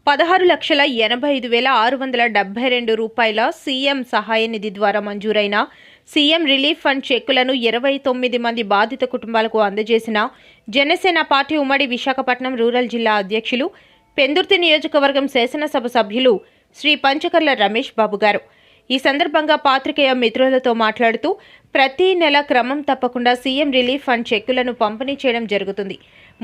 16,85,672 రూపాయల సీఎం సహాయ నిధి ద్వారా మంజూరైన సీఎం రిలీఫ్ ఫండ్ చెక్కులను 29 మంది బాధిత కుటుంబాలకు అందజేసిన జనసేన పార్టీ ఉమ్మడి విశాఖపట్నం రూరల్ జిల్లా అధ్యక్షులు, పెందుర్తి నియోజకవర్గం శాసనసభ సభ్యులు శ్రీ పంచకర్ల రమేష్ బాబు గారు. ఈ సందర్భంగా పాత్రికేయ మిత్రులతో మాట్లాడుతూ, ప్రతి నెల క్రమం తప్పకుండా సీఎం రిలీఫ్ ఫండ్ చెక్కులను పంపిణీ చేయడం జరుగుతుంది.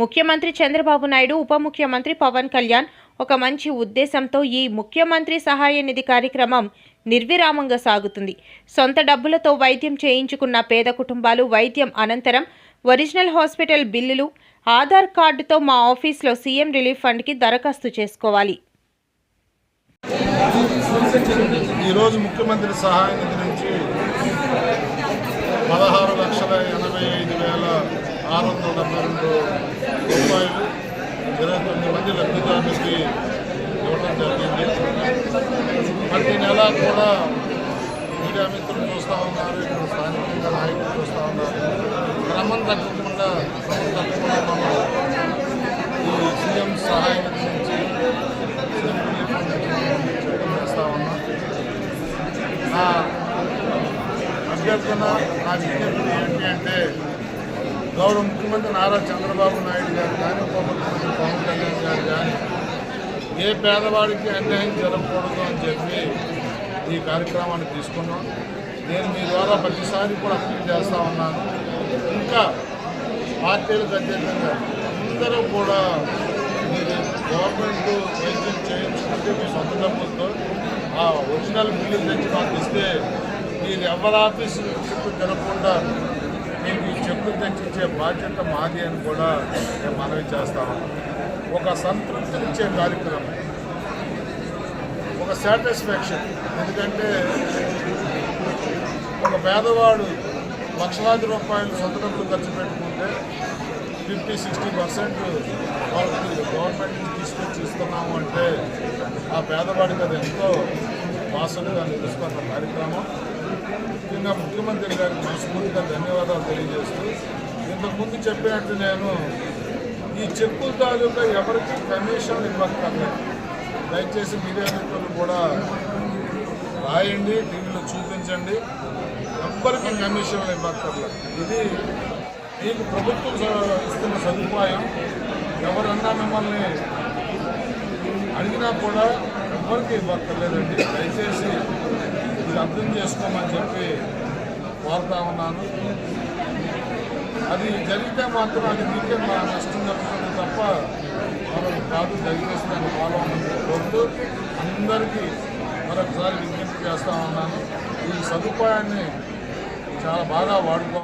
ముఖ్యమంత్రి చంద్రబాబు నాయుడు, ఉప ముఖ్యమంత్రి పవన్ కళ్యాణ్ ఒక మంచి ఉద్దేశంతో ఈ ముఖ్యమంత్రి సహాయ నిధి కార్యక్రమం నిర్విరామంగా సాగుతుంది. సొంత డబ్బులతో వైద్యం చేయించుకున్న పేద కుటుంబాలు వైద్యం అనంతరం ఒరిజినల్ హాస్పిటల్ బిల్లులు, ఆధార్ కార్డుతో మా ఆఫీస్లో సీఎం రిలీఫ్ ఫండ్కి దరఖాస్తు చేసుకోవాలి. ఈరోజు ముఖ్యమంత్రి సహాయ నిధి నుంచి 16,85,672 రూపాయలు 29 మంది లబ్ధిదారులకి ఇవ్వడం జరిగింది. ప్రతి నెల కూడా మీడియా మిత్రులు చూస్తూ ఉన్నారు, ఇక్కడ స్థానికంగా నాయకులు చూస్తూ ఉన్నారు. క్రమం తప్పకుండా మనం ఈ సీఎం సహాయ నిధి నుంచి చేస్తూ ఉన్నాం. నా అభ్యర్థన, నా విజ్ఞప్తి ఏంటి అంటే, గౌరవ ముఖ్యమంత్రి నారా చంద్రబాబు నాయుడు గారు కానీ, ఉప ముఖ్యమంత్రి పవన్ కళ్యాణ్ గారు కానీ ఏ పేదవాడికి అన్యాయం జరగకూడదు అని చెప్పి ఈ కార్యక్రమాన్ని తీసుకున్నాం. నేను మీ ద్వారా ప్రతిసారి కూడా అప్పీల్ చేస్తూ ఉన్నాను. ఇంకా పార్టీలకు అతీతంగా అందరూ కూడా మీరు గవర్నమెంట్ వైద్యం చేయించుకుంటే మీ సొంత డబ్బులతో ఆ ఒరిజినల్ బిల్లు తెచ్చి మాకు ఇస్తే మీరు ఎవరి ఆఫీసు చుట్టూ తిరగకుండా మీకు ఈ చెప్పులు తెచ్చిచ్చే బాధ్యత మాది అని కూడా నేను మనవి చేస్తాను. ఒక సంతృప్తినిచ్చే కార్యక్రమం, ఒక సాటిస్ఫాక్షన్. ఎందుకంటే ఒక పేదవాడు లక్షలాది రూపాయలు సొంత డబ్బులు ఖర్చు పెట్టుకుంటే 50-60% వాళ్ళకి గవర్నమెంట్ నుంచి తీసుకొచ్చి ఇస్తున్నాము అంటే ఆ పేదవాడికి అది ఎంతో వాసనగా నిలుస్తున్న కార్యక్రమం. ముఖ్యంగా ముఖ్యమంత్రి గారికి మనస్ఫూర్తిగా ధన్యవాదాలు తెలియజేస్తూ, ఇంతకుముందు చెప్పినట్టు నేను ఈ చెక్కుల తాలూకా ఎవరికి కమిషన్ ఇవ్వక్కర్లేదు. దయచేసి మీడియా మిత్రులు కూడా రాయండి, టీవీలో చూపించండి. ఎవ్వరికి కమిషన్లు ఇవ్వక్కర్లేదు. ఇది మీకు ప్రభుత్వం ఇస్తున్న సదుపాయం. ఎవరన్నా మిమ్మల్ని అడిగినా కూడా ఎవరికి ఇవ్వక్కర్లేదండి. దయచేసి ఇది అర్థం చేసుకోమని చెప్పి కోరుతా ఉన్నాను. అది జరిగితే మాత్రం అది మీకే నష్టం జరుగుతుంది తప్ప మరొక కాదు. దయచేసి నేను ఫాలో అవ్వమని కోరుతూ అందరికీ మరొకసారి విజ్ఞప్తి చేస్తూ ఉన్నాను. ఈ సదుపాయాన్ని చాలా బాగా వాడుకో